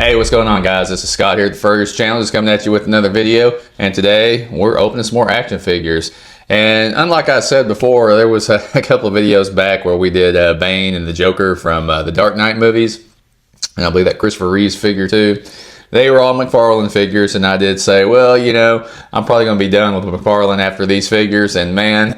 Hey, what's going on, guys? This is Scott here at the Fergus channel, just coming at you with another video. And today we're opening some more action figures. And unlike I said before, there was a couple of videos back where we did Bane and the Joker from the Dark Knight movies, and I believe that Christopher Reeves figure too. They were all McFarlane figures, and I did say, well, you know, I'm probably going to be done with McFarlane after these figures. And man,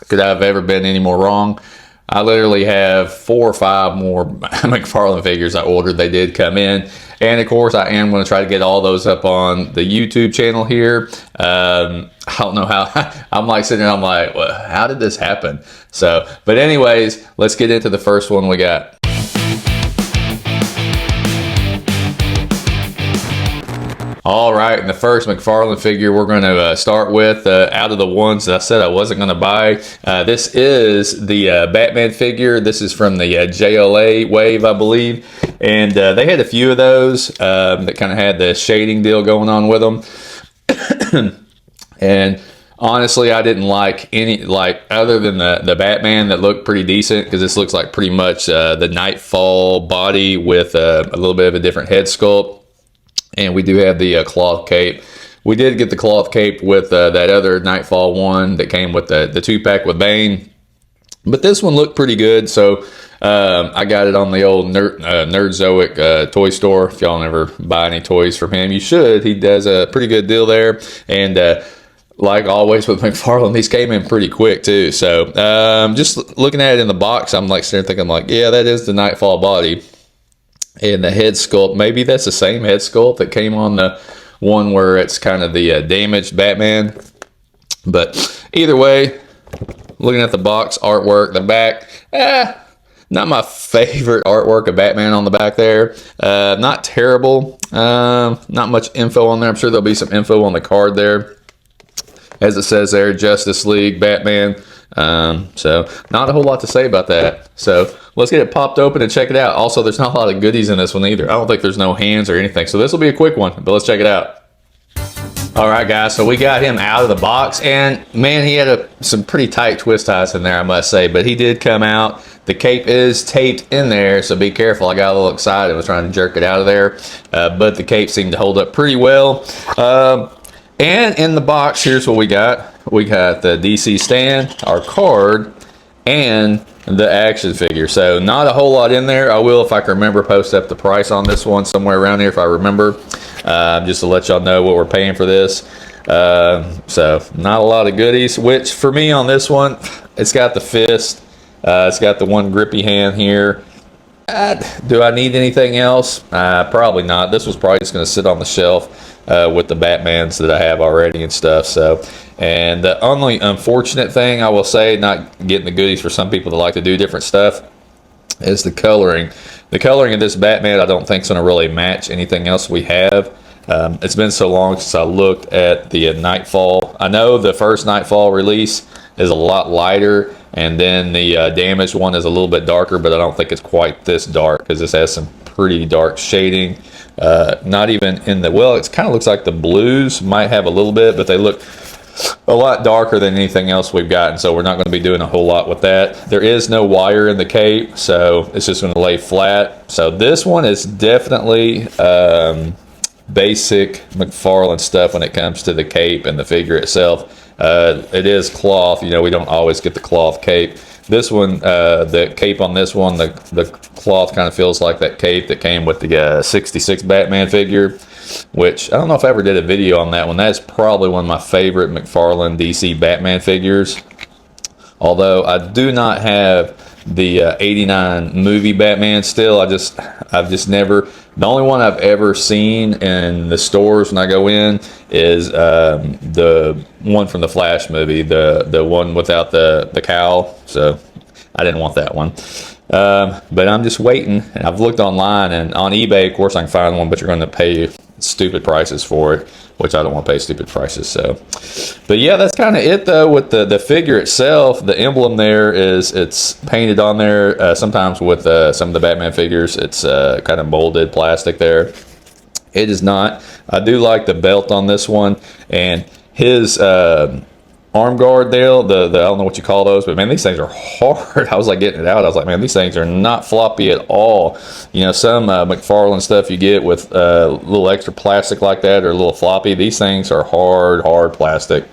could I have ever been any more wrong? I literally have 4 or 5 more McFarlane figures I ordered. They did come in. And of course, I am going to try to get all those up on the YouTube channel here. I don't know how. I'm like sitting there, I'm like, well, how did this happen? So, but anyways, let's get into the first one we got. All right, and the first McFarlane figure we're going to start with, out of the ones that I said I wasn't going to buy, this is the Batman figure. This is from the JLA wave, I believe, and they had a few of those that kind of had the shading deal going on with them. And honestly, I didn't like any, other than the Batman that looked pretty decent, because this looks like pretty much the Nightfall body with a little bit of a different head sculpt. And we do have the cloth cape. We did get the cloth cape with that other Nightfall one that came with the 2-pack with Bane. But this one looked pretty good, so I got it on the old Nerdzoic toy store. If y'all never buy any toys from him, you should. He does a pretty good deal there. And like always with McFarlane, these came in pretty quick too. So just looking at it in the box, I'm like sitting there thinking, like, yeah, that is the Nightfall body. And the head sculpt, maybe that's the same head sculpt that came on the one where it's kind of the damaged Batman. But either way, looking at the box artwork, the back, not my favorite artwork of Batman on the back there. Not terrible. Not much info on there. I'm sure there'll be some info on the card there. As it says there, Justice League, Batman. So not a whole lot to say about that. So let's get it popped open and check it out. Also, there's not a lot of goodies in this one either. I don't think there's no hands or anything. So this will be a quick one, but let's check it out. All right, guys, so we got him out of the box, and man, he had some pretty tight twist ties in there, I must say, but he did come out. The cape is taped in there, so be careful. I got a little excited. I was trying to jerk it out of there, but the cape seemed to hold up pretty well. And in the box, here's what we got. We got the DC stand, our card, and the action figure. So not a whole lot in there. I will, if I can remember, post up the price on this one somewhere around here if I remember, just to let y'all know what we're paying for this. So not a lot of goodies, which for me on this one, it's got the fist. It's got the one grippy hand here. Do I need anything else? Probably not. This was probably just going to sit on the shelf with the Batmans that I have already and stuff. So, and the only unfortunate thing I will say, not getting the goodies for some people that like to do different stuff, is the coloring. The coloring of this Batman I don't think is going to really match anything else we have. It's been so long since I looked at the Nightfall. I know the first Nightfall release is a lot lighter, and then the damaged one is a little bit darker, but I don't think it's quite this dark, because this has some pretty dark shading. Not even in the, well, it kind of looks like the blues might have a little bit, but they look a lot darker than anything else we've gotten, so we're not going to be doing a whole lot with that. There is no wire in the cape, so it's just going to lay flat. So this one is definitely basic McFarlane stuff when it comes to the cape and the figure itself. It is cloth. You know, we don't always get the cloth cape. This one, the cape on this one, the cloth kind of feels like that cape that came with the 66 Batman figure, which I don't know if I ever did a video on that one. That's probably one of my favorite McFarlane DC Batman figures. Although I do not have the 89 movie Batman still. I've just never, the only one I've ever seen in the stores when I go in is the one from the Flash movie, the one without the cowl. So I didn't want that one. But I'm just waiting, and I've looked online, and on eBay, of course, I can find one, but you're going to pay stupid prices for it, which I don't want to pay stupid prices. So, but yeah, that's kind of it though with the figure itself. The emblem there it's painted on there. Sometimes with some of the Batman figures, it's kind of molded plastic there. It is not. I do like the belt on this one, and his arm guard deal. The I don't know what you call those, but man, these things are hard. I was like getting it out. I was like, man, these things are not floppy at all. You know, some McFarlane stuff you get with a little extra plastic like that or a little floppy. These things are hard plastic.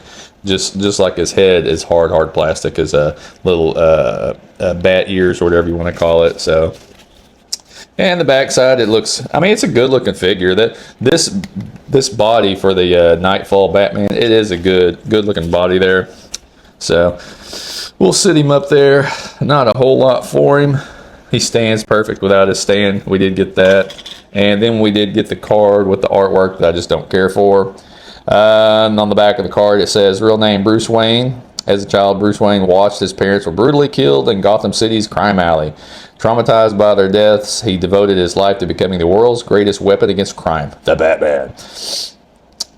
Just like his head is hard plastic as a little bat ears or whatever you want to call it. So, and the backside, it looks, I mean, it's a good looking figure. That this body for the Nightfall Batman, it is a good looking body there. So we'll sit him up there. Not a whole lot for him. He stands perfect without his stand. We did get that, and then we did get the card with the artwork that I just don't care for. And on the back of the card it says, real name Bruce Wayne. As a child, Bruce Wayne watched his parents were brutally killed in Gotham City's crime alley. Traumatized by their deaths, he devoted his life to becoming the world's greatest weapon against crime, the Batman.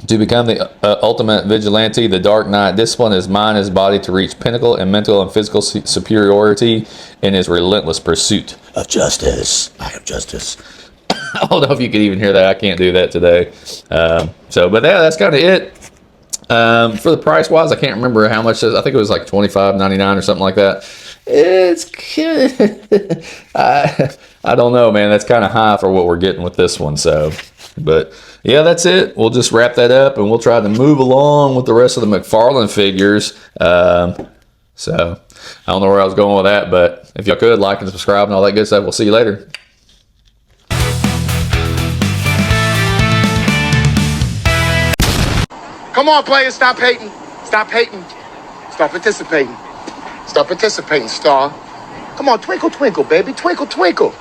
To become the ultimate vigilante, the Dark Knight disciplined his mind and his body to reach pinnacle in mental and physical superiority in his relentless pursuit of justice. I am justice. I don't know if you could even hear that. I can't do that today. But yeah, that's kind of it. For the price wise, I can't remember how much. I think it was like $25.99 or something like that. It's I don't know, man. That's kind of high for what we're getting with this one. So, but yeah, that's it. We'll just wrap that up, and we'll try to move along with the rest of the McFarlane figures. So I don't know where I was going with that, but if y'all could like and subscribe and all that good stuff, we'll see you later. Come on, players, stop hating. Stop hating. Stop participating. Stop participating, Star. Come on, twinkle, twinkle, baby. Twinkle, twinkle.